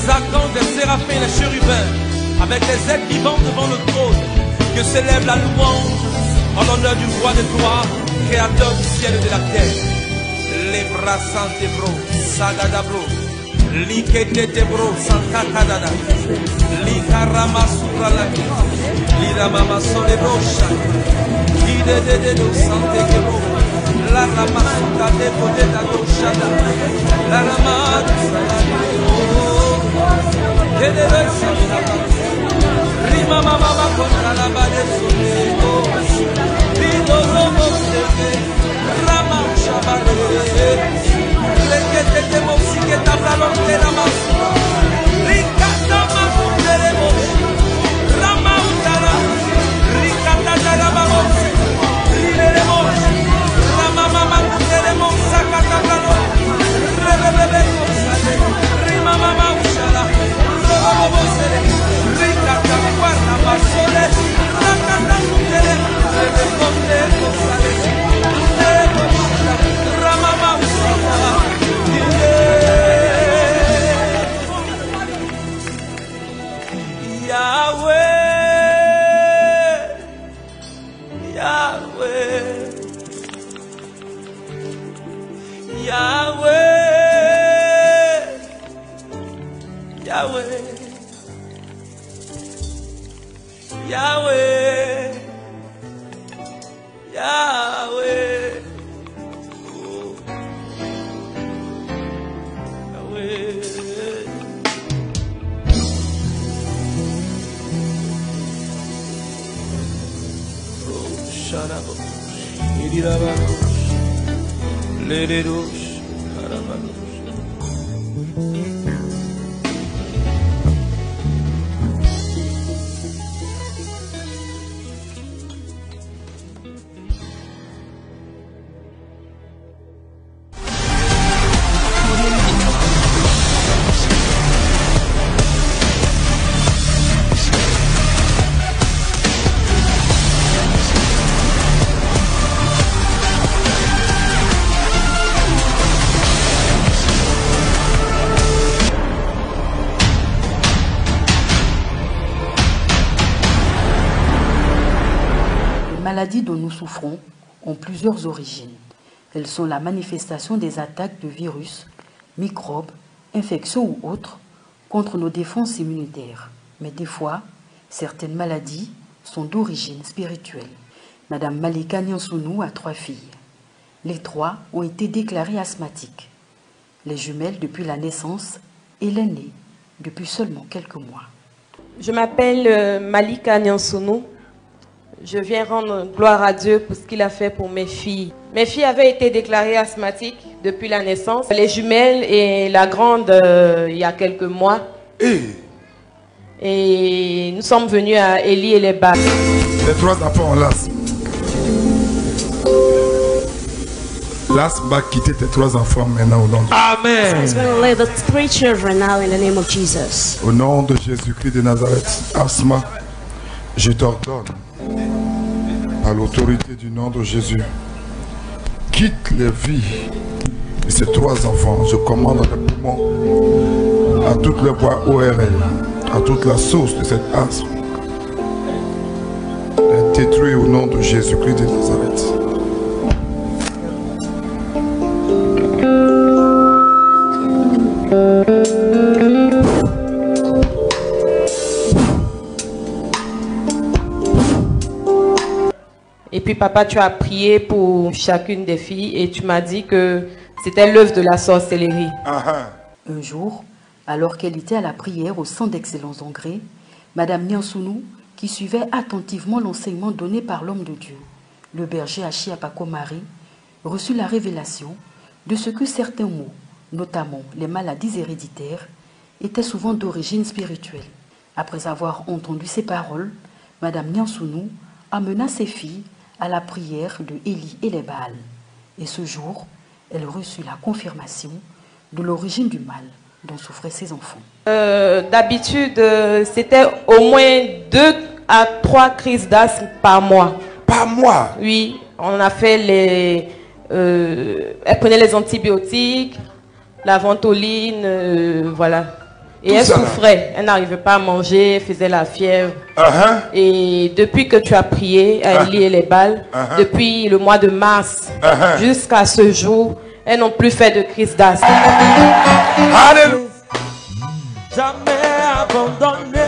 archanges, les séraphins et les chérubins, avec les êtres vivants devant le trône, que s'élève la louange en l'honneur du roi des gloires, créateur du ciel et de la terre. Les bras santé bro, sadada bro, likete bro, santa kadada, likarama surala, liramama sole bro, lide de santé bro, la rama suta de pote da do shada, la rama Rima mama contra la bade solego, Rido robo sebe, Rama shabale, Lekete te mosike tabla lonte la masu, Rikata masu teremo, Rama utara, Rikata daraba mosi, Rileremo, Rama mama teremo, Sakata brano, Rebebe kosale, Rima mama ushala, Robo sebe, Rikata guarda basole, Rakata mutere, Rebekonde kosale, Rama mama ushala, Yahweh, Yahweh, oh, Yahweh. Oh, Sharabash, Idirabash, Ledirush, Karabash. Les maladies dont nous souffrons ont plusieurs origines. Elles sont la manifestation des attaques de virus, microbes, infections ou autres contre nos défenses immunitaires. Mais des fois, certaines maladies sont d'origine spirituelle. Madame Malika Nyansounou a 3 filles. Les 3 ont été déclarées asthmatiques. Les jumelles depuis la naissance et l'aînée depuis seulement quelques mois. Je m'appelle Malika Nyansounou. Je viens rendre gloire à Dieu pour ce qu'il a fait pour mes filles. Mes filles avaient été déclarées asthmatiques depuis la naissance. Les jumelles et la grande il y a quelques mois. Et nous sommes venus à Élie et les Bacs. Les 3 enfants ont l'asthme. L'asthme va quitter tes 3 enfants maintenant au nom de Amen. He's going to lead the 3 children now in the name of Jesus. Au nom de Jésus-Christ de Nazareth, asthme, je t'ordonne, à l'autorité du nom de Jésus, quitte les vies de ces 3 enfants. Je commande à les poumons, à toute le voie ORL, à toute la source de cet asthme, les détruire au nom de Jésus-Christ de Nazareth. Et puis papa, tu as prié pour chacune des filles et tu m'as dit que c'était l'œuvre de la sorcellerie. Un jour, alors qu'elle était à la prière au centre d'excellence d'Angré, Madame Nyansounou, qui suivait attentivement l'enseignement donné par l'homme de Dieu, le berger Achia Pakomari, reçut la révélation de ce que certains maux, notamment les maladies héréditaires, étaient souvent d'origine spirituelle. Après avoir entendu ces paroles, Madame Nyansounou amena ses filles à la prière de Élie et les Baals. Et ce jour, elle reçut la confirmation de l'origine du mal dont souffraient ses enfants. D'habitude, c'était au moins 2 à 3 crises d'asthme par mois. Par mois? Oui, on a fait les... elle prenait les antibiotiques, la ventoline, voilà. Et elle souffrait, elle n'arrivait pas à manger, elle faisait la fièvre. Et depuis que tu as prié, elle liait les balles, depuis le mois de mars jusqu'à ce jour, elles n'ont plus fait de crise d'asthme. Alléluia. Jamais abandonné.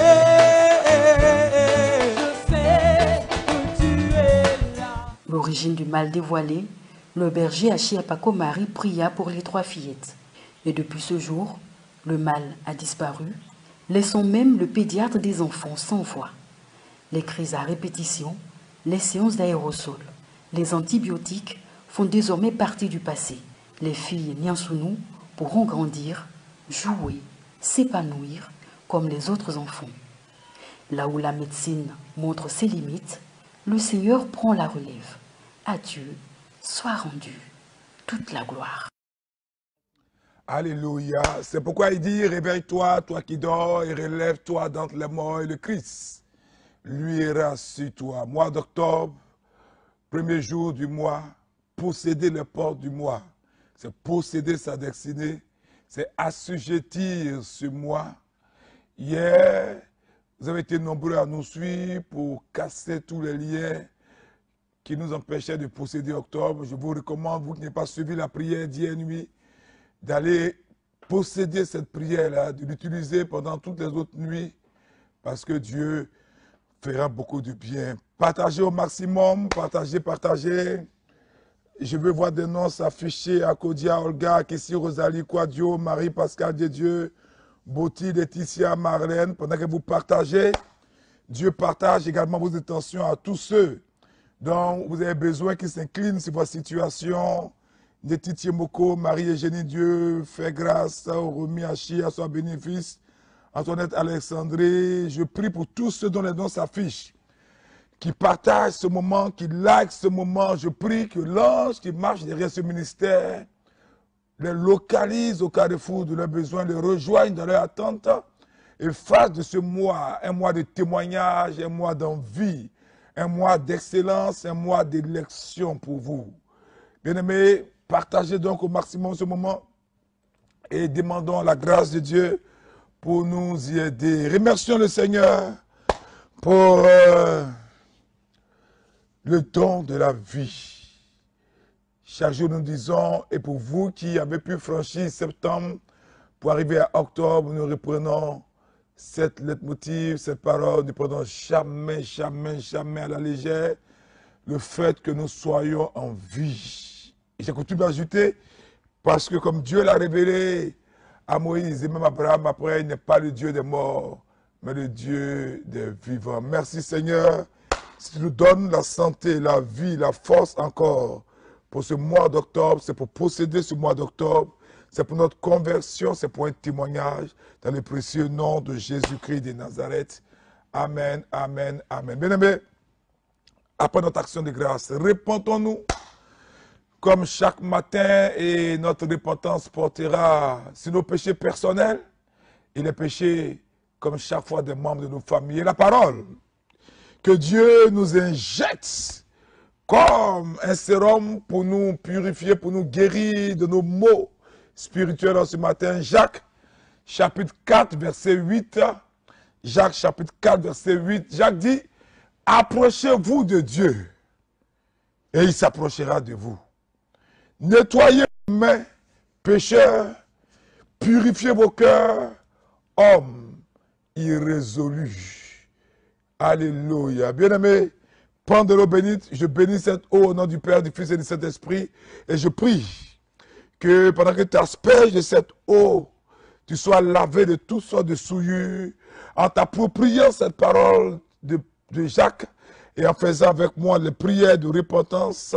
Je sais que tu es là. L'origine du mal dévoilé, le berger Achiapako Marie pria pour les 3 fillettes. Et depuis ce jour, le mal a disparu, laissant même le pédiatre des enfants sans voix. Les crises à répétition, les séances d'aérosol, les antibiotiques font désormais partie du passé. Les filles Nyansounou pourront grandir, jouer, s'épanouir comme les autres enfants. Là où la médecine montre ses limites, le Seigneur prend la relève. À Dieu soit rendue toute la gloire. Alléluia. C'est pourquoi il dit, réveille-toi, toi qui dors, et relève-toi d'entre les morts, et le Christ luira sur toi. Mois d'octobre, premier jour du mois, posséder les portes du mois. C'est posséder sa destinée, c'est assujettir ce mois. Hier, vous avez été nombreux à nous suivre pour casser tous les liens qui nous empêchaient de posséder octobre. Je vous recommande, vous qui n'avez pas suivi la prière d'hier nuit, d'aller posséder cette prière-là, de l'utiliser pendant toutes les autres nuits, parce que Dieu fera beaucoup de bien. Partagez au maximum, partagez. Je veux voir des noms s'afficher à Kodia, Olga, Kessie, Rosalie, Quadio, Marie, Pascal, Dieu, Boti, Laetitia, Marlène. Pendant que vous partagez, Dieu partage également vos intentions à tous ceux dont vous avez besoin qui s'inclinent sur votre situation. Netiti Moko, Marie-Eugénie Dieu, fais grâce, Romy Achia, soit bénéfice, Antoinette Alexandrie. Je prie pour tous ceux dont les noms s'affichent, qui partagent ce moment, qui like ce moment. Je prie que l'ange qui marche derrière ce ministère les localise au carrefour de leurs besoins, les rejoigne dans leur attente et fasse de ce mois un mois de témoignage, un mois d'envie, un mois d'excellence, un mois d'élection pour vous. Bien-aimés, partagez donc au maximum ce moment et demandons la grâce de Dieu pour nous y aider. Remercions le Seigneur pour le don de la vie. Chaque jour nous disons, et pour vous qui avez pu franchir septembre pour arriver à octobre, nous reprenons cette leitmotiv, cette parole, ne prenons jamais, jamais, jamais à la légère le fait que nous soyons en vie. Et j'ai coutume d'ajouter, parce que comme Dieu l'a révélé à Moïse et même à Abraham, après, il n'est pas le Dieu des morts, mais le Dieu des vivants. Merci Seigneur, si tu nous donnes la santé, la vie, la force encore pour ce mois d'octobre, c'est pour posséder ce mois d'octobre, c'est pour notre conversion, c'est pour un témoignage dans le précieux nom de Jésus-Christ de Nazareth. Amen, amen, amen. Bien-aimés, après notre action de grâce, répentons-nous comme chaque matin, et notre repentance portera sur nos péchés personnels et les péchés, comme chaque fois, des membres de nos familles. Et la parole que Dieu nous injecte comme un sérum pour nous purifier, pour nous guérir de nos maux spirituels en ce matin. Jacques, chapitre 4, verset 8. Jacques, chapitre 4, verset 8. Jacques dit, approchez-vous de Dieu et il s'approchera de vous. Nettoyez vos mains, pécheurs, purifiez vos cœurs, hommes irrésolus. Alléluia. Bien-aimés, prends de l'eau bénite, je bénis cette eau au nom du Père, du Fils et du Saint-Esprit, et je prie que pendant que tu asperges de cette eau, tu sois lavé de toutes sortes de souillures, en t'appropriant cette parole de Jacques, et en faisant avec moi les prières de repentance,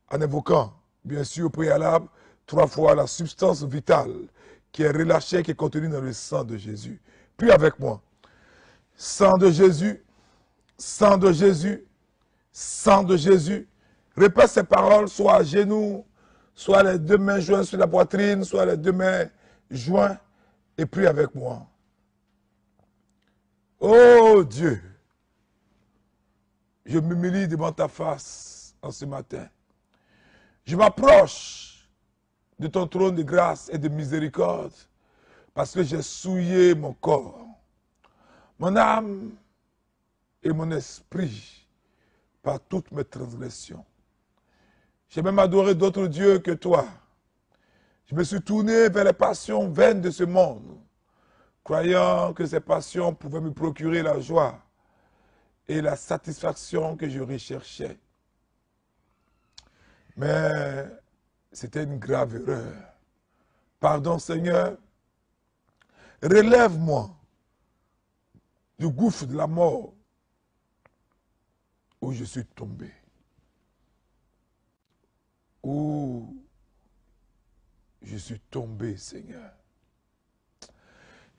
en évoquant bien sûr, au préalable, 3 fois la substance vitale qui est relâchée, qui est contenue dans le sang de Jésus. Puis avec moi, sang de Jésus, sang de Jésus, sang de Jésus. Répète ces paroles, soit à genoux, soit les 2 mains jointes sur la poitrine, soit les 2 mains jointes, et prie avec moi. Oh Dieu, je m'humilie devant ta face en ce matin. Je m'approche de ton trône de grâce et de miséricorde parce que j'ai souillé mon corps, mon âme et mon esprit par toutes mes transgressions. J'ai même adoré d'autres dieux que toi. Je me suis tourné vers les passions vaines de ce monde, croyant que ces passions pouvaient me procurer la joie et la satisfaction que je recherchais. Mais c'était une grave erreur. Pardon, Seigneur, relève-moi du gouffre de la mort où je suis tombé. Où je suis tombé, Seigneur.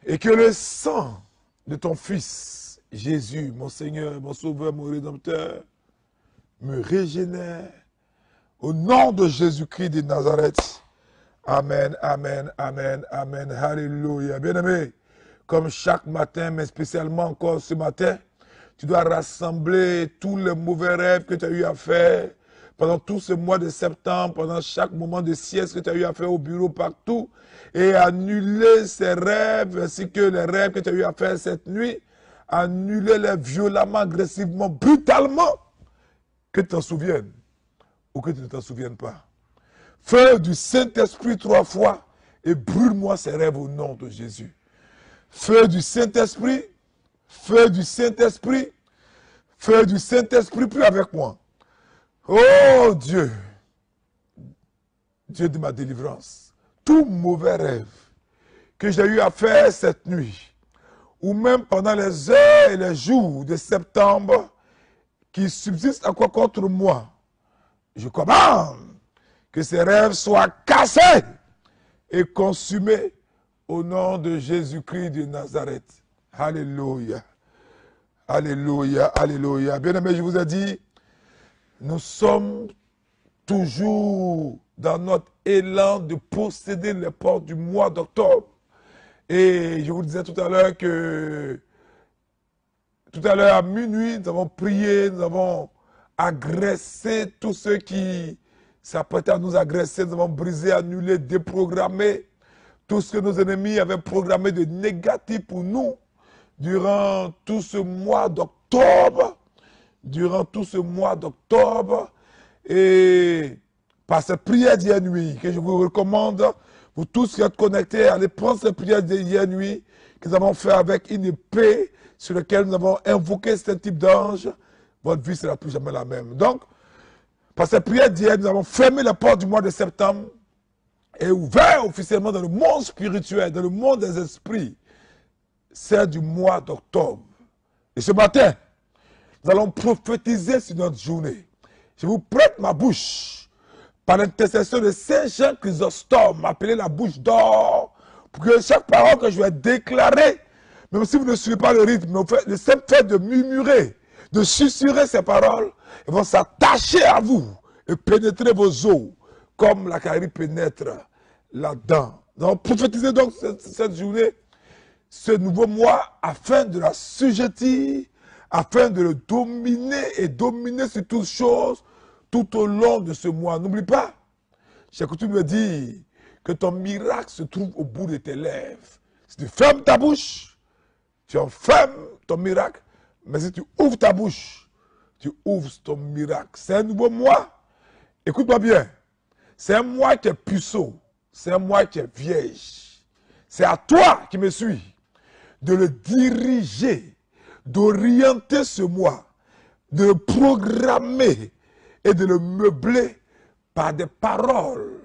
Et que le sang de ton Fils, Jésus, mon Seigneur, mon Sauveur, mon Rédempteur, me régénère. Au nom de Jésus-Christ de Nazareth. Amen, amen, amen, amen. Alléluia. Bien-aimé, comme chaque matin, mais spécialement encore ce matin, tu dois rassembler tous les mauvais rêves que tu as eu à faire pendant tout ce mois de septembre, pendant chaque moment de sieste que tu as eu à faire au bureau, partout, et annuler ces rêves, ainsi que les rêves que tu as eu à faire cette nuit, annuler-les violemment, agressivement, brutalement, que tu t'en souviennes ou que tu ne t'en souviennes pas. Feu du Saint-Esprit 3 fois et brûle-moi ces rêves au nom de Jésus. Feu du Saint-Esprit, feu du Saint-Esprit, feu du Saint-Esprit, plus avec moi. Oh Dieu, Dieu de ma délivrance, tout mauvais rêve que j'ai eu à faire cette nuit, ou même pendant les heures et les jours de septembre qui subsistent encore contre moi, je commande que ces rêves soient cassés et consumés au nom de Jésus-Christ de Nazareth. Alléluia. Alléluia, alléluia. Bien-aimé, je vous ai dit, nous sommes toujours dans notre élan de posséder les portes du mois d'octobre. Et je vous disais tout à l'heure que, tout à l'heure à minuit, nous avons prié, nous avons agressé tous ceux qui s'apprêtaient à nous agresser, nous avons brisé, annulé, déprogrammé tout ce que nos ennemis avaient programmé de négatif pour nous durant tout ce mois d'octobre. Durant tout ce mois d'octobre, et par cette prière d'hier nuit, que je vous recommande, vous tous qui êtes connectés, allez prendre cette prière d'hier nuit, que nous avons fait avec une épée, sur laquelle nous avons invoqué ce type d'ange, votre vie ne sera plus jamais la même. Donc, par cette prière d'hier, nous avons fermé la porte du mois de septembre, et ouvert officiellement dans le monde spirituel, dans le monde des esprits, celle du mois d'octobre. Et ce matin, nous allons prophétiser sur notre journée. Je vous prête ma bouche par l'intercession de Saint Jean Chrysostome, appelé la bouche d'or, pour que chaque parole que je vais déclarer, même si vous ne suivez pas le rythme, le simple fait de murmurer, de susurrer ces paroles, elles vont s'attacher à vous et pénétrer vos os, comme la carie pénètre là-dedans. Nous allons prophétiser donc cette journée, ce nouveau mois, afin de la sujettir, afin de le dominer et dominer sur toutes choses tout au long de ce mois. N'oublie pas, j'ai coutume de dire que ton miracle se trouve au bout de tes lèvres. Si tu fermes ta bouche, tu enfermes ton miracle, mais si tu ouvres ta bouche, tu ouvres ton miracle. C'est un nouveau mois. Écoute-moi bien, c'est un mois qui est puceau, c'est un mois qui est vierge. C'est à toi qui me suis de le diriger, d'orienter ce mois, de le programmer et de le meubler par des paroles,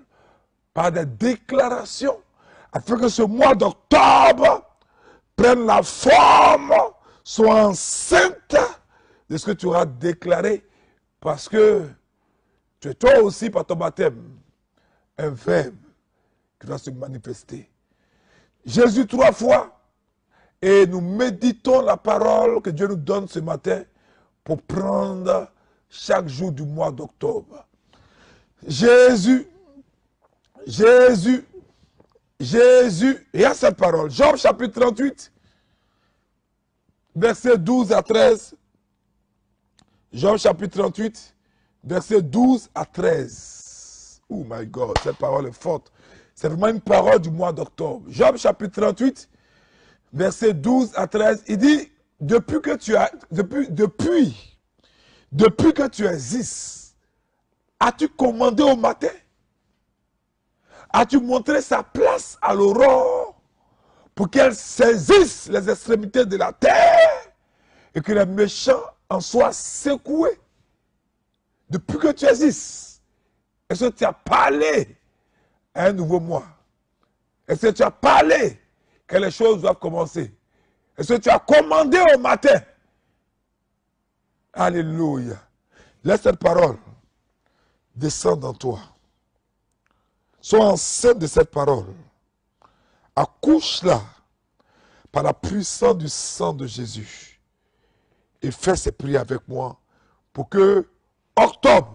par des déclarations, afin que ce mois d'octobre prenne la forme, soit enceinte de ce que tu auras déclaré, parce que tu es toi aussi par ton baptême un verbe qui doit se manifester. Jésus 3 fois, et nous méditons la parole que Dieu nous donne ce matin pour prendre chaque jour du mois d'octobre. Jésus, Jésus, Jésus, et à cette parole, Job chapitre 38, versets 12 à 13. Job chapitre 38, versets 12 à 13. Oh my God, cette parole est forte. C'est vraiment une parole du mois d'octobre. Job chapitre 38, versets 12 à 13, il dit, depuis que tu existes, as-tu commandé au matin? As-tu montré sa place à l'aurore pour qu'elle saisisse les extrémités de la terre et que les méchants en soient secoués? Depuis que tu existes, est-ce que tu as parlé à un nouveau mois? Est-ce que tu as parlé que les choses doivent commencer? Est-ce que tu as commandé au matin? Alléluia. Laisse cette parole descendre en toi. Sois enceinte de cette parole. Accouche-la par la puissance du sang de Jésus. Et fais ces prières avec moi pour que octobre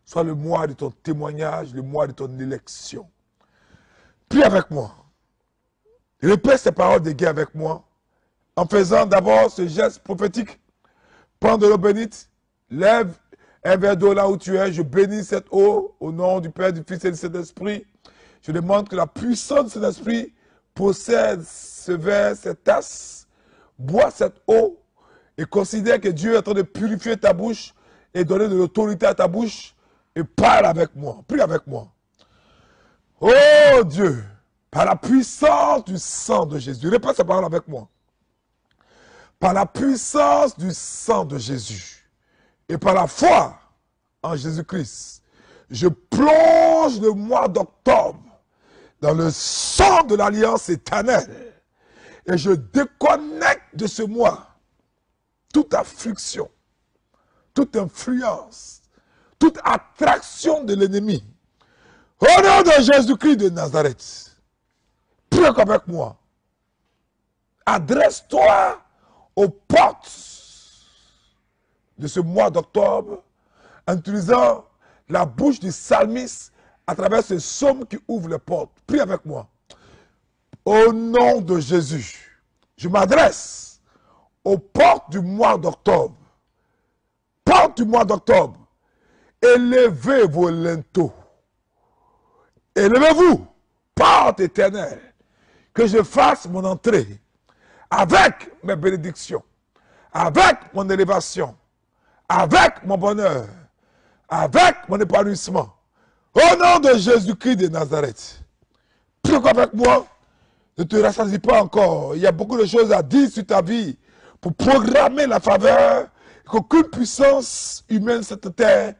soit le mois de ton témoignage, le mois de ton élection. Prie avec moi. Répète ces paroles de guerre avec moi en faisant d'abord ce geste prophétique. Prends de l'eau bénite, lève un verre d'eau là où tu es, je bénis cette eau au nom du Père, du Fils et du Saint-Esprit. Je demande que la puissance de Saint-Esprit possède ce verre, cette tasse. Bois cette eau et considère que Dieu est en train de purifier ta bouche et donner de l'autorité à ta bouche et parle avec moi. Prie avec moi. Oh Dieu, par la puissance du sang de Jésus. Répète cette parole avec moi. Par la puissance du sang de Jésus et par la foi en Jésus-Christ, je plonge le mois d'octobre dans le sang de l'alliance éternelle et je déconnecte de ce mois toute affliction, toute influence, toute attraction de l'ennemi. Au nom de Jésus-Christ de Nazareth, prie avec moi. Adresse-toi aux portes de ce mois d'octobre en utilisant la bouche du psalmiste à travers ce psaume qui ouvre les portes. Prie avec moi. Au nom de Jésus, je m'adresse aux portes du mois d'octobre. Portes du mois d'octobre, élevez vos linteaux. Élevez-vous, porte éternelle, que je fasse mon entrée avec mes bénédictions, avec mon élévation, avec mon bonheur, avec mon épanouissement. Au nom de Jésus-Christ de Nazareth. Prie avec moi, ne te rassasie pas encore. Il y a beaucoup de choses à dire sur ta vie pour programmer la faveur, qu'aucune puissance humaine sur cette terre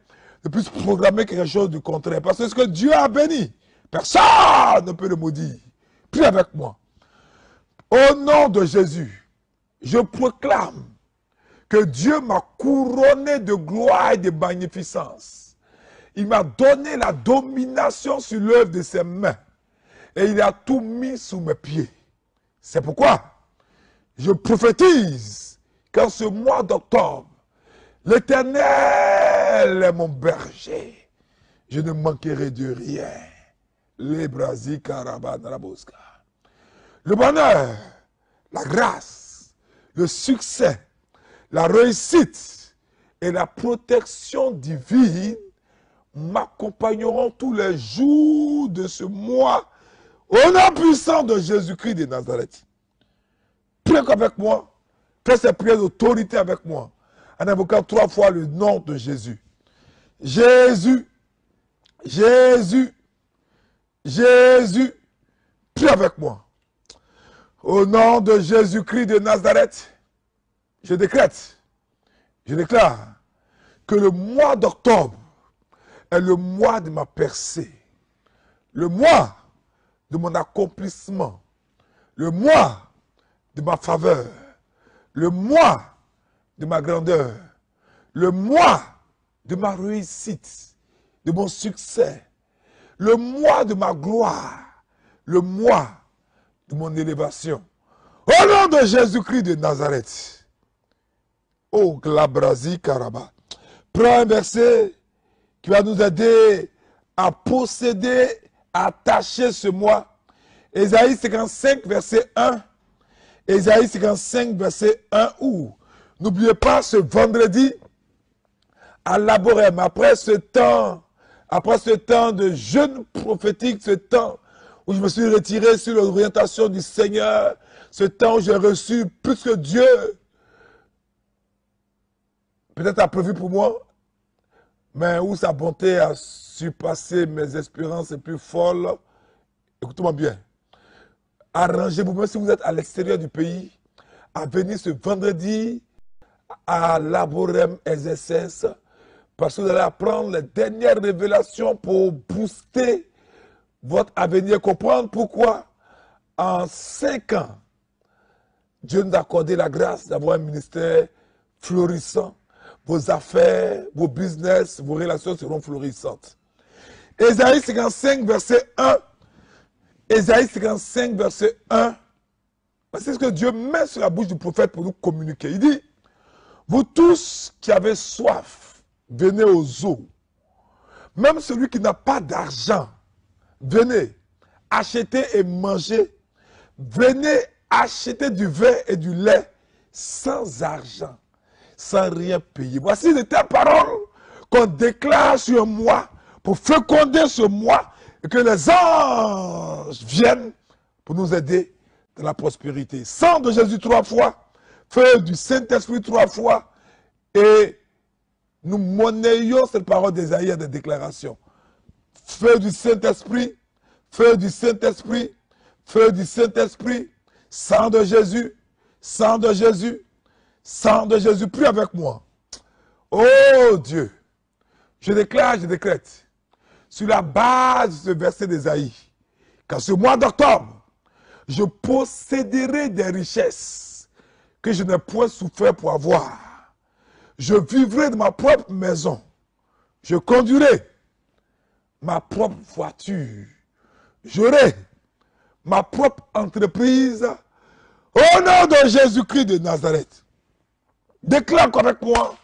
ne puisse programmer quelque chose du contraire. Parce que ce que Dieu a béni, personne ne peut le maudire. Prie avec moi. Au nom de Jésus, je proclame que Dieu m'a couronné de gloire et de magnificence. Il m'a donné la domination sur l'œuvre de ses mains. Et il a tout mis sous mes pieds. C'est pourquoi je prophétise qu'en ce mois d'octobre, l'Éternel est mon berger. Je ne manquerai de rien. Le bonheur, la grâce, le succès, la réussite et la protection divine m'accompagneront tous les jours de ce mois au nom puissant de Jésus-Christ de Nazareth. Prie avec moi, fais ces prières d'autorité avec moi, en invoquant 3 fois le nom de Jésus. Jésus, Jésus, Jésus, prie avec moi. Au nom de Jésus-Christ de Nazareth, je décrète, je déclare que le mois d'octobre est le mois de ma percée, le mois de mon accomplissement, le mois de ma faveur, le mois de ma grandeur, le mois de ma réussite, de mon succès, le mois de ma gloire, le mois de mon élévation. Au nom de Jésus-Christ de Nazareth. Oh, Glabrasi Karaba. Prends un verset qui va nous aider à posséder, à attacher ce mois. Ésaïe 55, verset 1. Ésaïe 55, verset 1. Où n'oubliez pas ce vendredi à Laborem, après ce temps de jeûne prophétique, ce temps où je me suis retiré sur l'orientation du Seigneur, ce temps où j'ai reçu plus que Dieu peut-être a prévu pour moi, mais où sa bonté a surpassé mes espérances les plus folles. Écoutez-moi bien. Arrangez-vous, même si vous êtes à l'extérieur du pays, à venir ce vendredi à Laborem SSS, parce que vous allez apprendre les dernières révélations pour booster votre avenir, comprendre pourquoi en 5 ans, Dieu nous a accordé la grâce d'avoir un ministère florissant. Vos affaires, vos business, vos relations seront florissantes. Ésaïe 55, verset 1. Ésaïe 55, verset 1. C'est ce que Dieu met sur la bouche du prophète pour nous communiquer. Il dit, vous tous qui avez soif, venez aux eaux. Même celui qui n'a pas d'argent, venez acheter et manger. Venez acheter du vin et du lait sans argent, sans rien payer. Voici les paroles qu'on déclare sur moi pour féconder ce mois et que les anges viennent pour nous aider dans la prospérité. Sang de Jésus 3 fois, feu du Saint-Esprit 3 fois, et nous monnayons cette parole d'Ésaïe de déclaration. Feu du Saint-Esprit, feu du Saint-Esprit, feu du Saint-Esprit, sang de Jésus, sang de Jésus, sang de Jésus. Prie avec moi. Oh Dieu, je déclare, je décrète, sur la base de ce verset d'Ésaïe, qu'en ce mois d'octobre, je posséderai des richesses que je n'ai point souffert pour avoir. Je vivrai de ma propre maison. Je conduirai ma propre voiture. J'aurai ma propre entreprise. Au nom de Jésus-Christ de Nazareth. Déclare avec moi.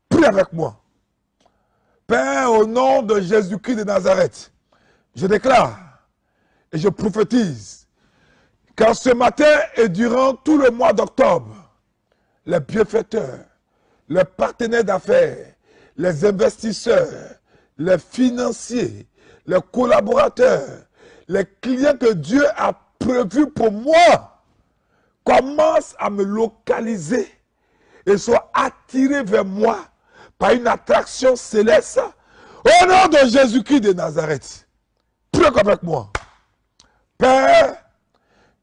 Prie avec moi. Père, au nom de Jésus-Christ de Nazareth, je déclare et je prophétise qu'en ce matin et durant tout le mois d'octobre, les bienfaiteurs, les partenaires d'affaires, les investisseurs, les financiers, les collaborateurs, les clients que Dieu a prévus pour moi commencent à me localiser et soient attirés vers moi par une attraction céleste au nom de Jésus-Christ de Nazareth. Prie avec moi. Père,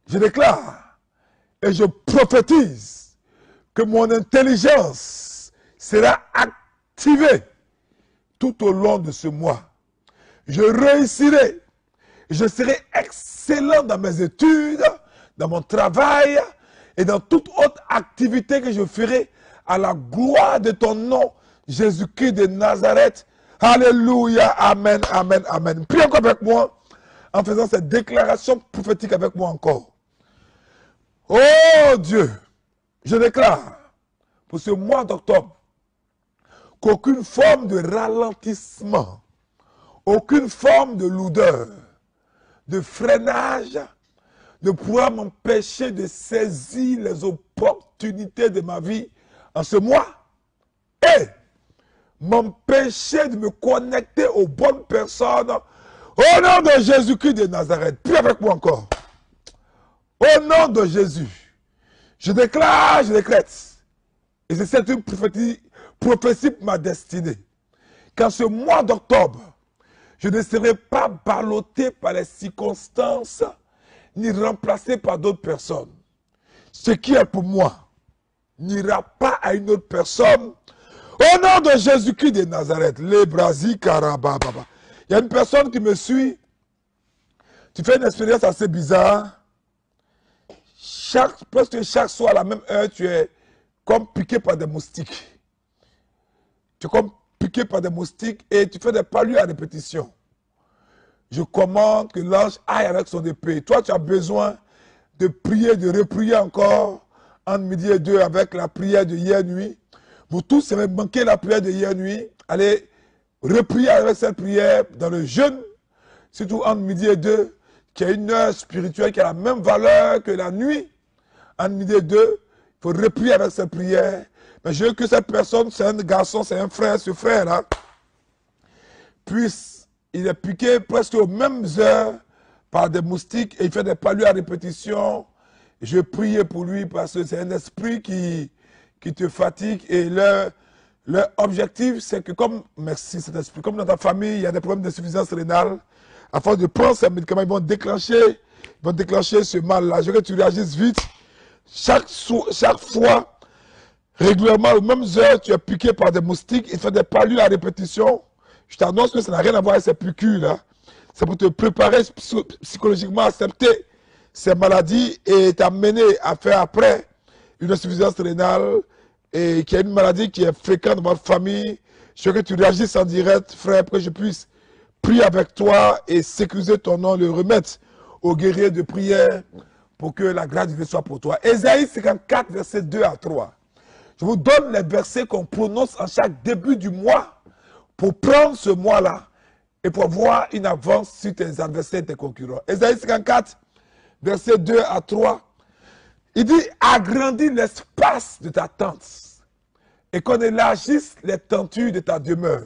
je déclare et je prophétise que mon intelligence sera activée tout au long de ce mois. Je réussirai. Je serai excellent dans mes études, dans mon travail et dans toute autre activité que je ferai à la gloire de ton nom, Jésus-Christ de Nazareth. Alléluia, amen, amen, amen. Prie encore avec moi en faisant cette déclaration prophétique avec moi encore. Oh Dieu, je déclare pour ce mois d'octobre qu'aucune forme de ralentissement, aucune forme de lourdeur, de freinage ne pourra m'empêcher de saisir les opportunités de ma vie en ce mois et m'empêcher de me connecter aux bonnes personnes au nom de Jésus-Christ de Nazareth. Prie avec moi encore. Au nom de Jésus, je déclare, je décrète, et c'est une prophétie pour ma destinée, qu'en ce mois d'octobre, je ne serai pas ballotté par les circonstances, ni remplacé par d'autres personnes. Ce qui est pour moi n'ira pas à une autre personne. Au nom de Jésus-Christ de Nazareth, les Brasi Karababa. Il y a une personne qui me suit. Tu fais une expérience assez bizarre. Presque chaque soir à la même heure, tu es comme piqué par des moustiques. Tu es comme piqué par des moustiques et tu fais des palus à répétition. Je commande que l'ange aille avec son épée. Toi, tu as besoin de prier, de reprier encore entre midi et 2 avec la prière de hier nuit. Vous tous, si vous avez manqué la prière de hier nuit, allez reprier avec cette prière dans le jeûne, surtout entre midi et 2, qui a une heure spirituelle qui a la même valeur que la nuit. Entre midi et 2, il faut reprier avec cette prière. Mais je veux que cette personne, c'est un garçon, c'est un frère, ce frère-là, puisse, il est piqué presque aux mêmes heures par des moustiques et il fait des palus à répétition. Je priais pour lui parce que c'est un esprit qui te fatigue et leur objectif, c'est que comme, merci cet esprit, comme dans ta famille, il y a des problèmes d'insuffisance rénale, à force de prendre ces médicaments, ils vont déclencher ce mal-là. Je veux que tu réagisses vite. Chaque fois, régulièrement, aux mêmes heures, tu es piqué par des moustiques, il fait des palus à répétition. Je t'annonce que ça n'a rien à voir avec ces piqûres-là. C'est pour te préparer psychologiquement à accepter ces maladies et t'amener à faire après une insuffisance rénale et qui est une maladie qui est fréquente dans votre famille. Je veux que tu réagisses en direct, frère, pour que je puisse prier avec toi et sécuriser ton nom, le remettre au guerrier de prière pour que la grâce de Dieu soit pour toi. Ésaïe 54, versets 2 à 3. Je vous donne les versets qu'on prononce en chaque début du mois pour prendre ce mois-là et pour avoir une avance sur tes adversaires et tes concurrents. Ésaïe 54, versets 2 à 3. Il dit, agrandis l'espace de ta tente et qu'on élargisse les tentures de ta demeure.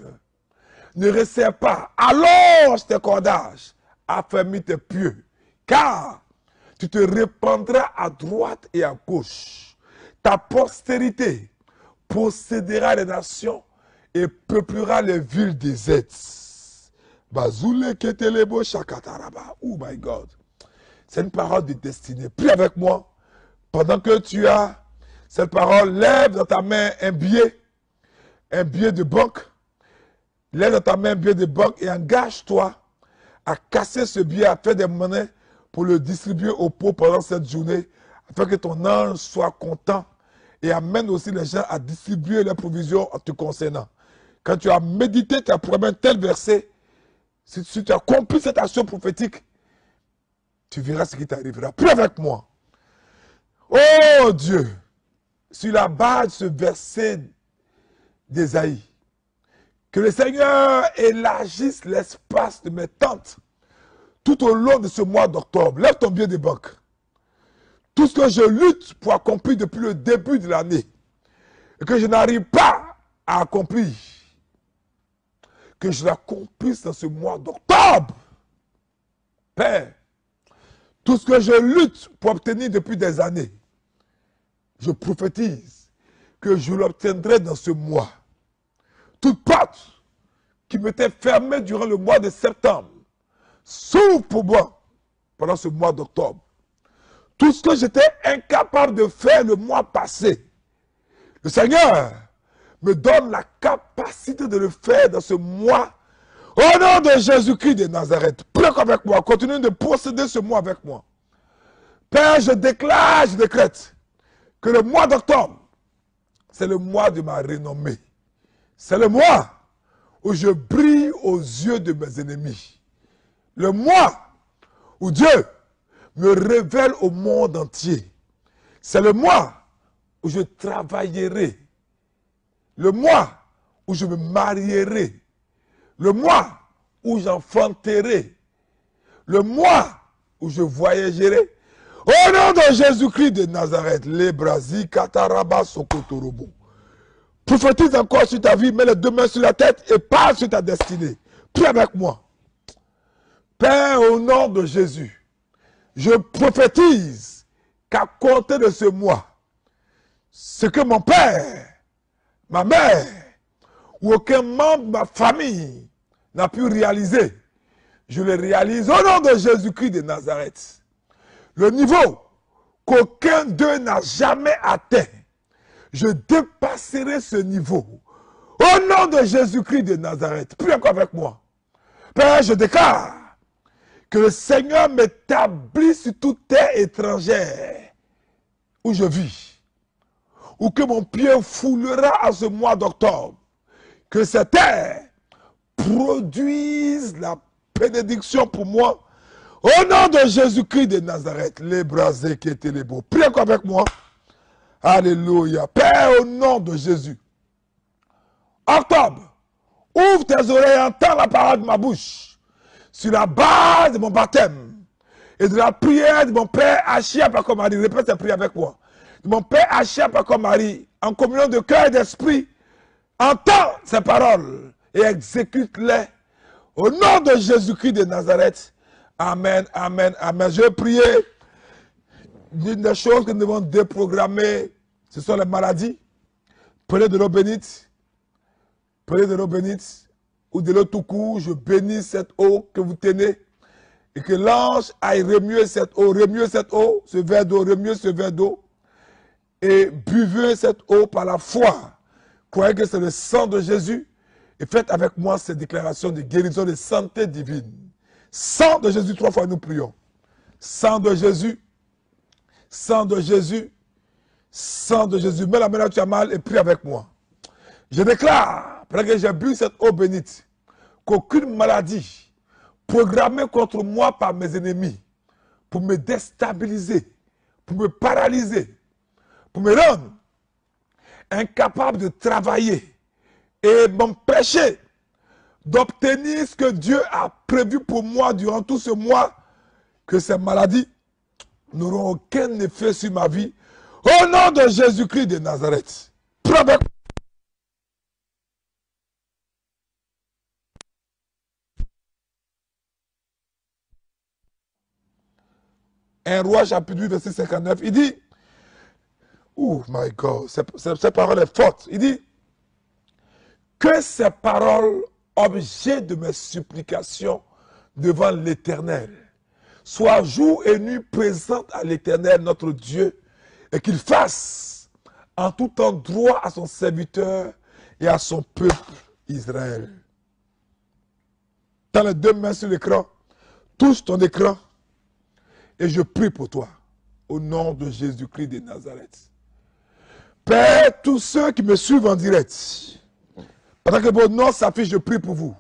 Ne resserre pas, allonge tes cordages, affermis tes pieux, car tu te répandras à droite et à gauche. Ta postérité possédera les nations et peuplera les villes désertes. Bazoule ketelebo shakataraba. Oh my God. C'est une parole de destinée. Prie avec moi. Pendant que tu as cette parole, lève dans ta main un billet de banque. Lève dans ta main un billet de banque et engage-toi à casser ce billet, à faire des monnaies pour le distribuer aux pauvres pendant cette journée, afin que ton ange soit content et amène aussi les gens à distribuer leurs provisions en te concernant. Quand tu as médité, tu as programmé tel verset, si tu as compris cette action prophétique, tu verras ce qui t'arrivera. Prie avec moi. Oh Dieu, sur la base de ce verset d'Ésaïe, que le Seigneur élargisse l'espace de mes tentes tout au long de ce mois d'octobre. Lève ton billet de banque. Tout ce que je lutte pour accomplir depuis le début de l'année et que je n'arrive pas à accomplir, que je l'accomplisse dans ce mois d'octobre. Père, tout ce que je lutte pour obtenir depuis des années, je prophétise que je l'obtiendrai dans ce mois. Toute porte qui m'était fermée durant le mois de septembre s'ouvre pour moi pendant ce mois d'octobre. Tout ce que j'étais incapable de faire le mois passé, le Seigneur me donne la capacité de le faire dans ce mois. Au nom de Jésus-Christ de Nazareth, prie avec moi, continue de procéder ce mois avec moi. Père, je déclare, je décrète que le mois d'octobre, c'est le mois de ma renommée. C'est le mois où je brille aux yeux de mes ennemis. Le mois où Dieu me révèle au monde entier. C'est le mois où je travaillerai. Le mois où je me marierai. Le mois où j'enfanterai. Le mois où je voyagerai. Au nom de Jésus-Christ de Nazareth, les Brasi, Kataraba, Sokotorobo. Prophétise encore sur ta vie, mets les deux mains sur la tête et parle sur ta destinée. Prie avec moi. Père, au nom de Jésus, je prophétise qu'à compter de ce mois, ce que mon père, ma mère, ou aucun membre de ma famille n'a pu réaliser, je le réalise au nom de Jésus-Christ de Nazareth. Le niveau qu'aucun d'eux n'a jamais atteint, je dépasserai ce niveau. Au nom de Jésus-Christ de Nazareth, prie encore avec moi. Père, je déclare que le Seigneur m'établisse sur toute terre étrangère où je vis, ou que mon pied foulera en ce mois d'octobre, que cette terre produise la bénédiction pour moi. Au nom de Jésus-Christ de Nazareth, les brasés qui étaient les beaux. Prie encore avec moi. Alléluia. Père, au nom de Jésus. Octobre, ouvre tes oreilles et entends la parole de ma bouche. Sur la base de mon baptême et de la prière de mon Père Achia Pakomari. Répète cette prière avec moi. De mon Père Achia Pakomari, en communion de cœur et d'esprit, entends ces paroles et exécute-les. Au nom de Jésus-Christ de Nazareth. Amen, amen, amen. Je vais prier. Une des choses que nous devons déprogrammer, ce sont les maladies. Prenez de l'eau bénite. Prenez de l'eau bénite ou de l'eau tout court. Je bénis cette eau que vous tenez. Et que l'ange aille remuer cette eau, ce verre d'eau, remuer ce verre d'eau. Et buvez cette eau par la foi. Croyez que c'est le sang de Jésus. Et faites avec moi cette déclaration de guérison, de santé divine. Sang de Jésus, 3 fois nous prions. Sang de Jésus, sang de Jésus, sang de Jésus. Mets la main là où tu as mal et prie avec moi. Je déclare, pendant que j'ai bu cette eau bénite, qu'aucune maladie programmée contre moi par mes ennemis, pour me déstabiliser, pour me paralyser, pour me rendre incapable de travailler et m'empêcher d'obtenir ce que Dieu a prévu pour moi durant tout ce mois, que ces maladies n'auront aucun effet sur ma vie. Au nom de Jésus-Christ de Nazareth. Prends 1 Roi chapitre 8, verset 59, il dit, oh my God, cette parole est forte. Il dit, que ces paroles, objet de mes supplications devant l'Éternel, soient jour et nuit présentes à l'Éternel, notre Dieu, et qu'il fasse en tout temps droit à son serviteur et à son peuple Israël. Dans les deux mains sur l'écran, touche ton écran, et je prie pour toi, au nom de Jésus-Christ de Nazareth. Père, tous ceux qui me suivent en direct, pendant que votre nom s'affiche, je prie pour vous.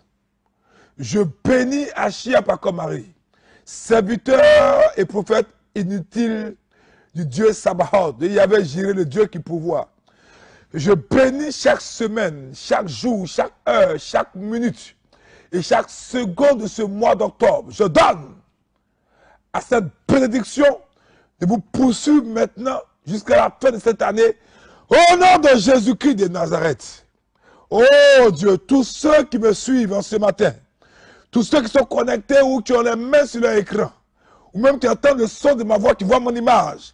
Je bénis Achia Pakomari, serviteur et prophète inutile du Dieu Sabaoth, de Yahvé Jireh, le Dieu qui pourvoit. Je bénis chaque semaine, chaque jour, chaque heure, chaque minute et chaque seconde de ce mois d'octobre. Je donne à cette bénédiction de vous poursuivre maintenant jusqu'à la fin de cette année au nom de Jésus-Christ de Nazareth. Oh Dieu, tous ceux qui me suivent en ce matin, tous ceux qui sont connectés ou qui ont les mains sur leur écran, ou même qui entendent le son de ma voix, qui voient mon image,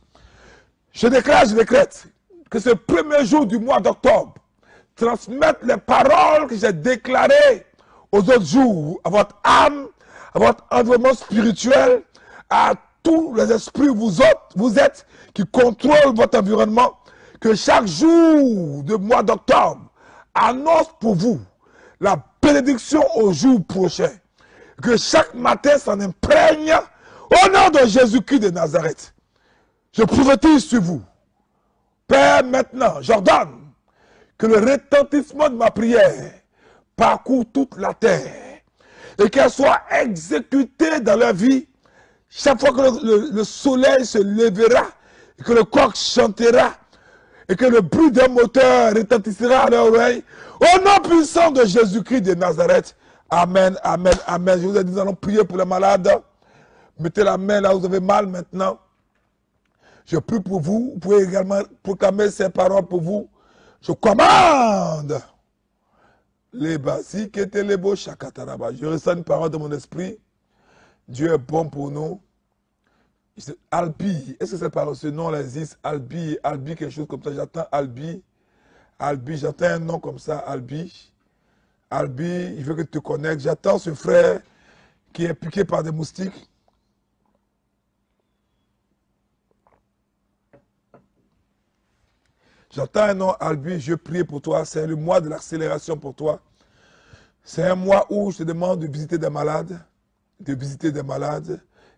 je déclare, je décrète que ce premier jour du mois d'octobre transmettre les paroles que j'ai déclarées aux autres jours, à votre âme, à votre environnement spirituel, à tous les esprits où vous êtes, qui contrôlent votre environnement, que chaque jour du mois d'octobre annonce pour vous la bénédiction au jour prochain. Que chaque matin s'en imprègne au nom de Jésus-Christ de Nazareth. Je prophétise sur vous. Père, maintenant, j'ordonne que le retentissement de ma prière parcourt toute la terre et qu'elle soit exécutée dans leur vie chaque fois que le soleil se lèvera et que le coq chantera et que le bruit d'un moteur retentissera à leur oreille. Au nom puissant de Jésus-Christ de Nazareth. Amen, amen, amen. Je vous ai dit, nous allons prier pour les malades. Mettez la main là où vous avez mal maintenant. Je prie pour vous. Vous pouvez également proclamer ces paroles pour vous. Je commande. Les basiques étaient les beaux chakataraba. Je ressens une parole de mon esprit. Dieu est bon pour nous. Albi, est-ce que cette parole, ce nom-là existe? Albi, Albi, quelque chose comme ça. J'attends Albi. Albi, j'attends un nom comme ça, Albi. Albi, il veut que tu te connectes. J'attends ce frère qui est piqué par des moustiques. J'attends un nom, Albi, je prie pour toi. C'est le mois de l'accélération pour toi. C'est un mois où je te demande de visiter des malades.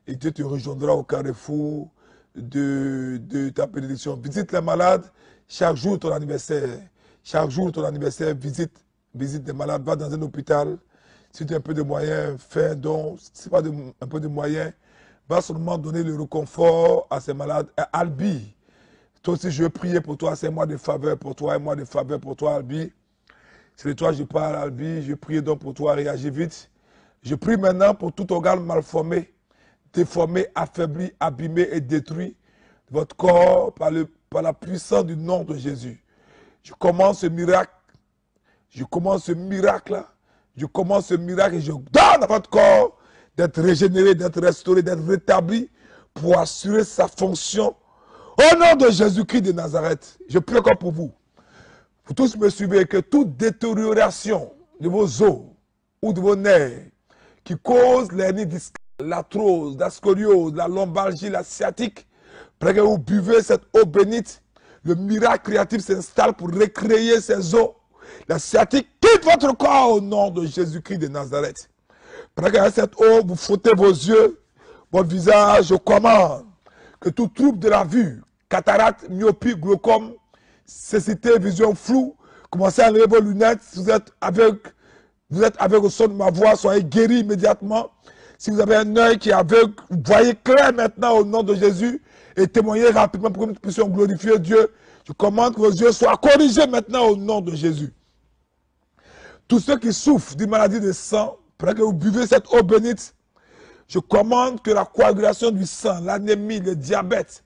Et Dieu te rejoindra au carrefour de ta bénédiction. Visite les malades chaque jour ton anniversaire. Chaque jour ton anniversaire, visite des malades, va dans un hôpital. Si tu as un peu de moyens, fais un don. Si tu n'as pas un peu de moyens, va seulement donner le réconfort à ces malades. Albi, toi aussi je veux prier pour toi, c'est un mois de faveur pour toi, un mois de faveur pour toi, Albi. C'est de toi que je parle, Albi. Je prie donc pour toi, réagis vite. Je prie maintenant pour tout organe malformé, déformé, affaibli, abîmé et détruit de votre corps par la puissance du nom de Jésus. Je commence ce miracle. Je commence ce miracle et je donne à votre corps d'être régénéré, d'être restauré, d'être rétabli pour assurer sa fonction. Au nom de Jésus-Christ de Nazareth, je prie encore pour vous. Vous tous me suivez, que toute détérioration de vos os ou de vos nerfs qui cause l'hernie discale, l'arthrose, la scoliose, la lombalgie, la sciatique, après que vous buvez cette eau bénite, le miracle créatif s'installe pour recréer ces os. La sciatique quitte votre corps au nom de Jésus-Christ de Nazareth. Après que cette eau, vous frottez vos yeux, votre visage, je commande que tout trouble de la vue, cataracte, myopie, glaucome, cécité, vision floue, commencez à enlever vos lunettes. Si vous êtes aveugle au son de ma voix, soyez guéris immédiatement. Si vous avez un œil qui est aveugle, vous voyez clair maintenant au nom de Jésus et témoignez rapidement pour que nous puissions glorifier Dieu. Je commande que vos yeux soient corrigés maintenant au nom de Jésus. Tous ceux qui souffrent d'une maladie de sang, après que vous buvez cette eau bénite, je commande que la coagulation du sang, l'anémie, le diabète,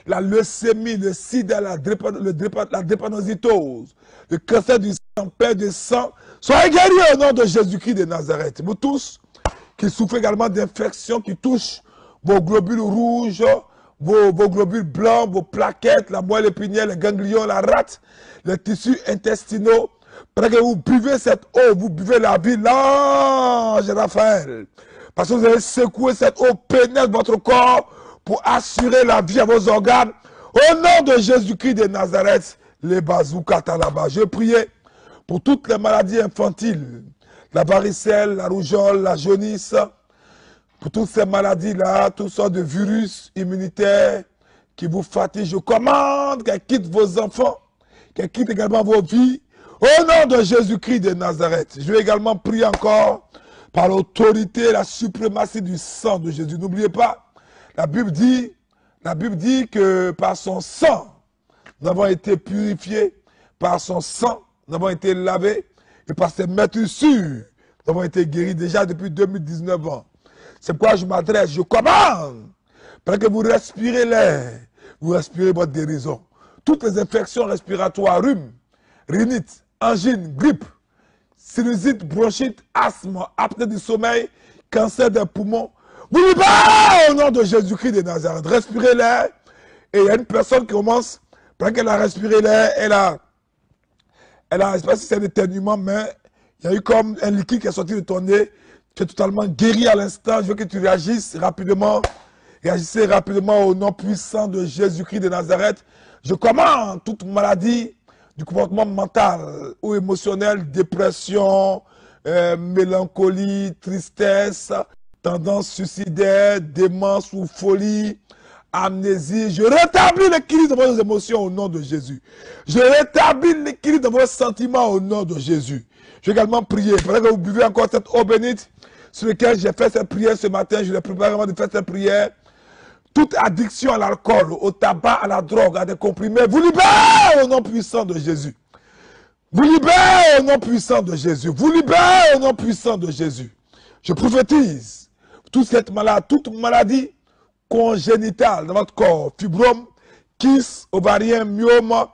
la leucémie, le sida, la drépanocytose, le cancer du sang, perte de sang, soyez guéris au nom de Jésus-Christ de Nazareth. Vous tous qui souffrez également d'infections qui touchent vos globules rouges, vos globules blancs, vos plaquettes, la moelle épinière, les ganglions, la rate, les tissus intestinaux. Pendant que vous buvez cette eau, vous buvez la vie, l'ange Raphaël. Parce que vous avez secoué cette eau, pénètre votre corps pour assurer la vie à vos organes. Au nom de Jésus-Christ de Nazareth, les bazookas là-bas. Je priais pour toutes les maladies infantiles, la varicelle, la rougeole, la jaunisse, pour toutes ces maladies-là, toutes sortes de virus immunitaires qui vous fatiguent. Je commande qu'elles quittent vos enfants, qu'elles quittent également vos vies. Au nom de Jésus-Christ de Nazareth, je vais également prier encore par l'autorité et la suprématie du sang de Jésus. N'oubliez pas, la Bible dit que par son sang, nous avons été purifiés, par son sang, nous avons été lavés, et par ses meurtrissures, nous avons été guéris déjà depuis 2019 ans. C'est pourquoi je m'adresse, je commande, parce que vous respirez l'air, vous respirez votre guérison. Toutes les infections respiratoires, rhume, rhinite, angine, grippe, sinusite, bronchite, asthme, apnée du sommeil, cancer des poumons, vous libérez au nom de Jésus-Christ de Nazareth. Respirez l'air, et il y a une personne qui commence, pendant qu'elle a respiré l'air, elle a, je ne sais pas si c'est un éternuement, mais il y a eu comme un liquide qui est sorti de ton nez. Tu es totalement guéri à l'instant. Je veux que tu réagisses rapidement. Réagissez rapidement au nom puissant de Jésus-Christ de Nazareth. Je commande toute maladie du comportement mental ou émotionnel, dépression, mélancolie, tristesse, tendance suicidaire, démence ou folie, amnésie. Je rétablis l'équilibre de vos émotions au nom de Jésus. Je rétablis l'équilibre de vos sentiments au nom de Jésus. Je vais également prier. Pendant que vous buvez encore cette eau bénite sur laquelle j'ai fait cette prière ce matin, je l'ai préparé avant de faire cette prière. Toute addiction à l'alcool, au tabac, à la drogue, à des comprimés, vous libérez au nom puissant de Jésus. Vous libérez au nom puissant de Jésus. Vous libérez au nom puissant de Jésus. Je prophétise toute maladie congénitale dans votre corps, fibrome, kyste, ovarien, myome,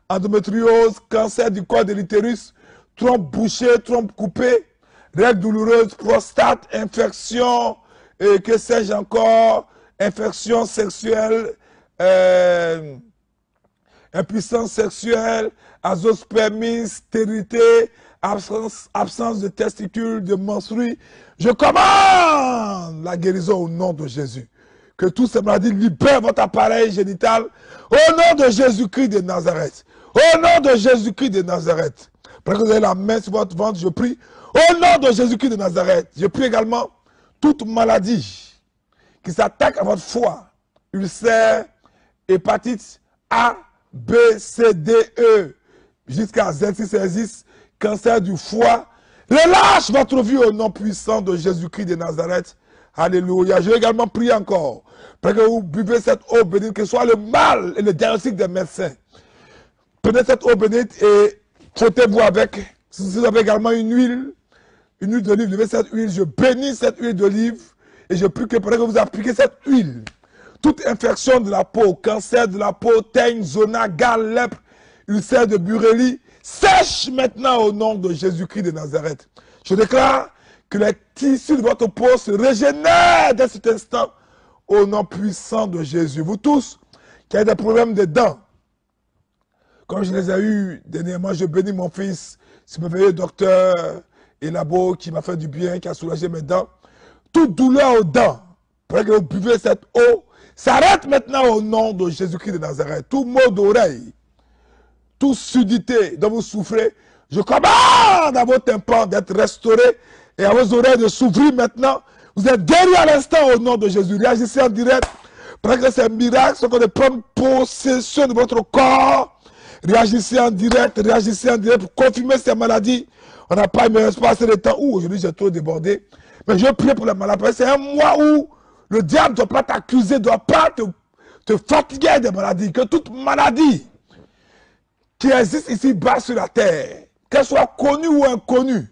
endométriose, cancer du col de l'utérus, trompe bouchée, trompe coupée, règles douloureuses, prostate, infection, et que sais-je encore, infection sexuelle, impuissance sexuelle, azoospermie, stérilité, absence de testicules, de menstrues. Je commande la guérison au nom de Jésus. Que toutes ces maladies libèrent votre appareil génital au nom de Jésus-Christ de Nazareth. Au nom de Jésus-Christ de Nazareth. Après que vous avez la main sur votre ventre, je prie. Au nom de Jésus-Christ de Nazareth. Je prie également toute maladie qui s'attaque à votre foie, ulcère, hépatite A, B, C, D, E, jusqu'à Z6, cancer du foie. Relâche votre vie au nom puissant de Jésus-Christ de Nazareth. Alléluia. Je vais également prier encore. Pour que vous buvez cette eau bénite, que ce soit le mal et le diagnostic des médecins. Prenez cette eau bénite et frottez-vous avec. Si vous avez également une huile d'olive, levez cette huile. Je bénis cette huile d'olive et je prie que pendant que vous appliquez cette huile, toute infection de la peau, cancer de la peau, teigne, zona, gale, lèpre, ulcère de Bureli, sèche maintenant au nom de Jésus-Christ de Nazareth. Je déclare Que les tissus de votre peau se régénèrent dès cet instant au nom puissant de Jésus. Vous tous qui avez des problèmes de dents, comme je les ai eus dernièrement, je bénis mon fils, ce merveilleux docteur Elabo qui m'a fait du bien, qui a soulagé mes dents. Toute douleur aux dents, après que vous buvez cette eau, s'arrête maintenant au nom de Jésus-Christ de Nazareth. Tout mot d'oreille, toute sudité dont vous souffrez, je commande à vos tympans d'être restaurés et à vos oreilles de s'ouvrir maintenant. Vous êtes guéris à l'instant au nom de Jésus. Réagissez en direct. Pendant que ces miracles sont de prendre possession de votre corps. Réagissez en direct pour confirmer ces maladies. On n'a pas assez de temps. Aujourd'hui, j'ai trop débordé. Mais je prie pour la maladie. C'est un mois où le diable ne doit pas t'accuser, ne doit pas te fatiguer des maladies. Que toute maladie qui existe ici bas sur la terre, qu'elle soit connue ou inconnue,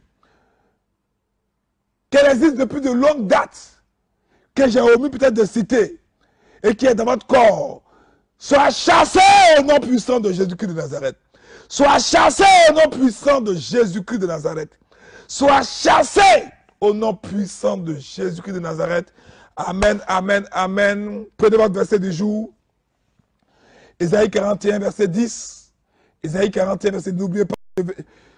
qu'elle existe depuis de longues dates, que j'ai omis peut-être de citer, et qui est dans votre corps, soit chassée au nom puissant de Jésus-Christ de Nazareth. Soit chassée au nom puissant de Jésus-Christ de Nazareth. Soit chassée au nom puissant de Jésus-Christ de Nazareth. Amen, amen, amen. Prenez votre verset du jour. Ésaïe 41, verset 10. Ésaïe 41, verset 10. N'oubliez pas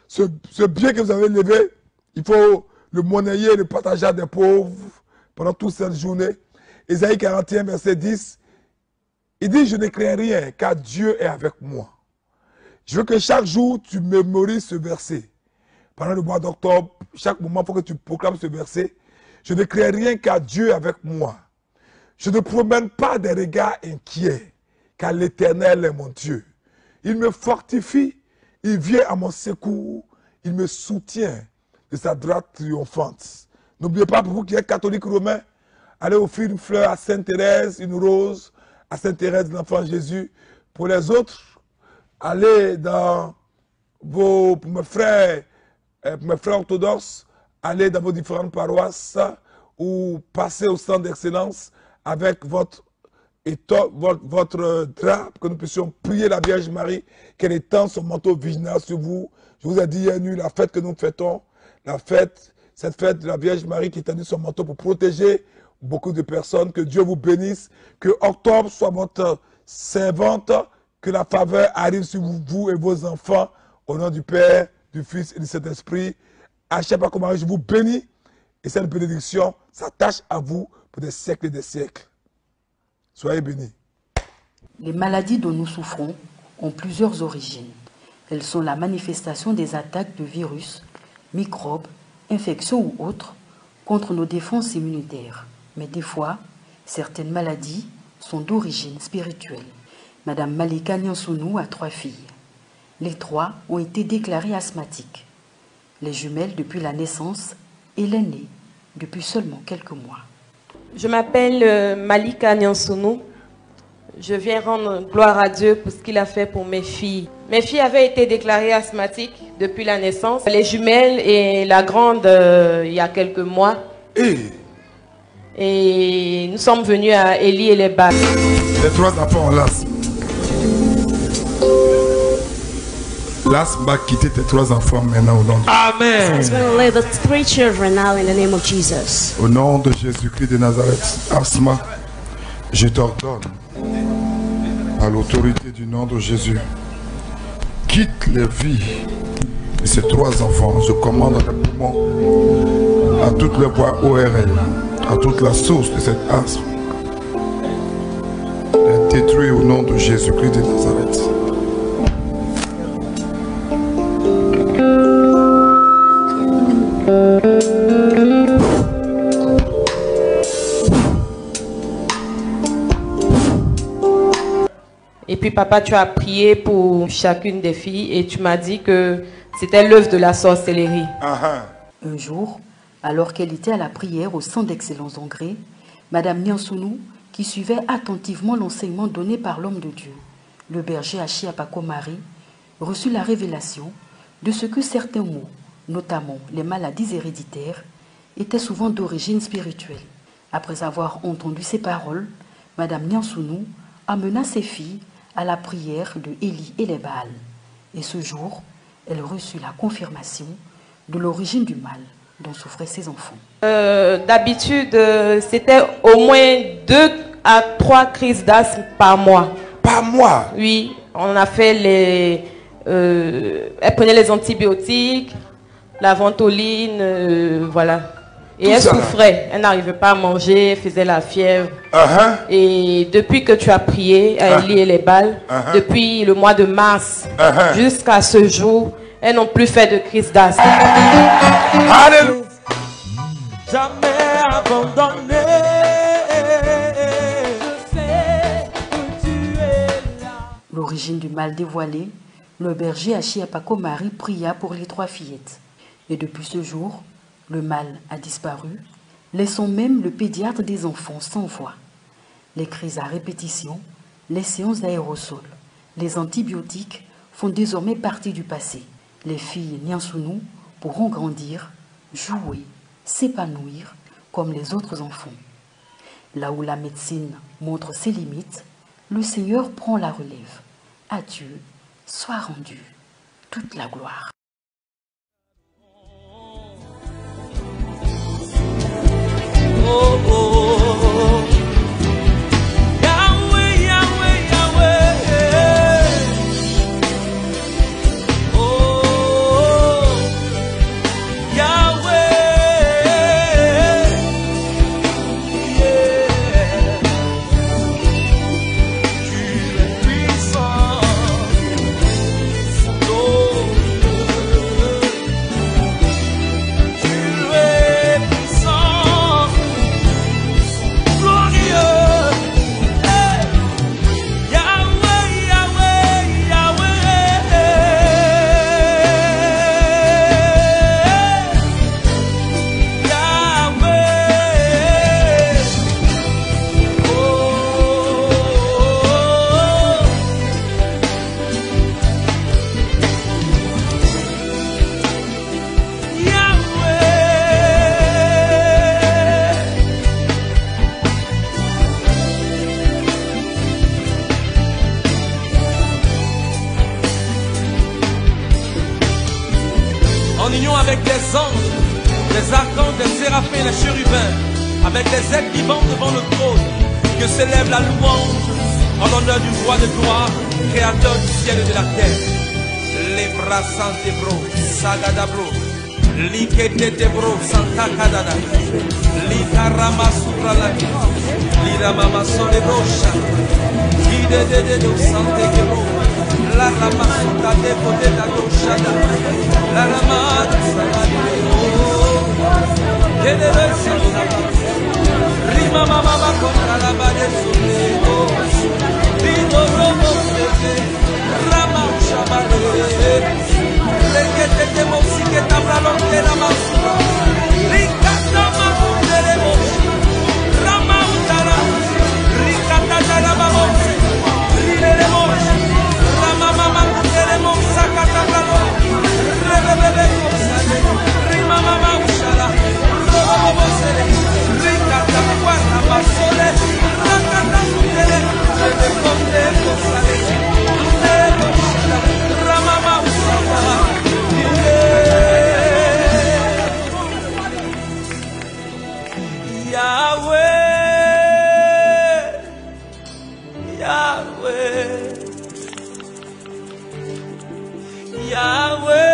ce bien que vous avez levé. Il faut le monnayer, le partager à des pauvres pendant toute cette journée. Ésaïe 41, verset 10. Il dit, je ne crains rien, car Dieu est avec moi. Je veux que chaque jour, tu mémorises ce verset. Pendant le mois d'octobre, chaque moment, il faut que tu proclames ce verset. Je ne crains rien, car Dieu est avec moi. Je ne promène pas des regards inquiets, car l'Éternel est mon Dieu. Il me fortifie, il vient à mon secours, il me soutient de sa droite triomphante. N'oubliez pas, pour vous qui êtes catholique romain, allez offrir une fleur à Sainte Thérèse, une rose à Sainte Thérèse de l'Enfant Jésus. Pour les autres, allez dans pour mes frères orthodoxes, allez dans vos différentes paroisses ou passez au centre d'excellence avec votre drap, pour que nous puissions prier la Vierge Marie, qu'elle étend son manteau vigilant sur vous. Je vous ai dit hier nuit, la fête que nous fêtons, cette fête de la Vierge Marie qui étendit son manteau pour protéger beaucoup de personnes. Que Dieu vous bénisse, que octobre soit votre servante, que la faveur arrive sur vous et vos enfants, au nom du Père, du Fils et du Saint-Esprit. À chaque fois que je vous bénis, et cette bénédiction s'attache à vous pour des siècles et des siècles. Soyez bénis. Les maladies dont nous souffrons ont plusieurs origines. Elles sont la manifestation des attaques de virus, microbes, infections ou autres contre nos défenses immunitaires. Mais des fois, certaines maladies sont d'origine spirituelle. Madame Malika Nyansounou a 3 filles. Les 3 ont été déclarées asthmatiques. Les jumelles depuis la naissance et l'aînée depuis seulement quelques mois. Je m'appelle Malika Nyansounou. Je viens rendre gloire à Dieu pour ce qu'il a fait pour mes filles. Mes filles avaient été déclarées asthmatiques depuis la naissance. Les jumelles et la grande il y a quelques mois. Et nous sommes venus à Élie et les Bacs. Les 3 enfants ont l'asthme. L'asthme va quitter tes 3 enfants maintenant au nom de Jésus. Amen. It's going to leave the 3 children now in the name of Jesus. Au nom de Jésus-Christ de Nazareth, asthme, je t'ordonne, par l'autorité du nom de Jésus, quitte les vies de ces 3 enfants. Je commande à les poumons, à toutes les voies ORL, à toute la source de cet asthme, les détruire au nom de Jésus-Christ de Nazareth. Et puis papa, tu as prié pour chacune des filles et tu m'as dit que c'était l'œuvre de la sorcellerie. Un jour, alors qu'elle était à la prière au centre d'excellence d'Angré, Madame Nyansounou, qui suivait attentivement l'enseignement donné par l'homme de Dieu, le berger Hachi Apako Marie, reçut la révélation de ce que certains maux, notamment les maladies héréditaires, étaient souvent d'origine spirituelle. Après avoir entendu ces paroles, Madame Nyansounou amena ses filles à la prière de Élie et les Baals. Et ce jour, elle reçut la confirmation de l'origine du mal, dont souffraient ses enfants. D'habitude, c'était au moins 2 à 3 crises d'asthme par mois. Par mois? Oui, on a fait les... elle prenait les antibiotiques, la ventoline, voilà. Et Tout elle ça, souffrait, elle n'arrivait pas à manger, elle faisait la fièvre. Et depuis que tu as prié à Élie et les balles, depuis le mois de mars jusqu'à ce jour, elles n'ont plus fait de crise d'asthme. Alléluia. Jamais abandonné. L'origine du mal dévoilé, le berger Achiapako Marie pria pour les 3 fillettes. Et depuis ce jour, le mal a disparu, laissant même le pédiatre des enfants sans voix. Les crises à répétition, les séances d'aérosols, les antibiotiques font désormais partie du passé. Les filles Nyansounou pourront grandir, jouer, s'épanouir comme les autres enfants. Là où la médecine montre ses limites, le Seigneur prend la relève. À Dieu soit rendue toute la gloire. Oh, oh, oh. Yahweh, Yahweh, Yahweh. Oh, Yahweh. Yeah. Tu es puissant. Oh, tu es puissant. Glorieux. Hey. Yahweh, Yahweh, Yahweh. Yahweh. En union avec les anges, les archanges, les séraphins, les chérubins, avec les êtres vivants devant le trône, que s'élève la louange en l'honneur du roi de gloire, créateur du ciel et de la terre. Les bras santé bro, sagada bro, likete bro, santa kadada, likarama supra la liramama sole brocha, de do sante bro, la rama suta de pote da doshada, la rama salade Rima mama contra la bade sole, Rido robo sete, Rama shabale, Lekete te mosike tabra lonte la masura, Rikata makunde le moshi, Rama utara, Rikata jala babosi, Rine le moshi, Rama mama kunde le mosa katabra lo, Rebebebe kosale, Rima mama ushala, Robo sele, Rikata guarda basole, Rakata kundele, Rebe konde kosale, Rebe ushala, Rama mama ushala, Yahweh, Yahweh, Yahweh,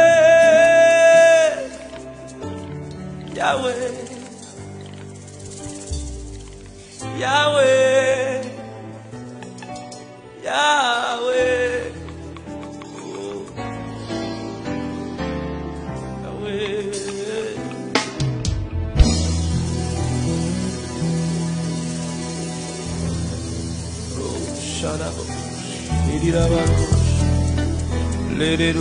Yahweh, Yahweh, Yahweh, oh, Yahweh. Let it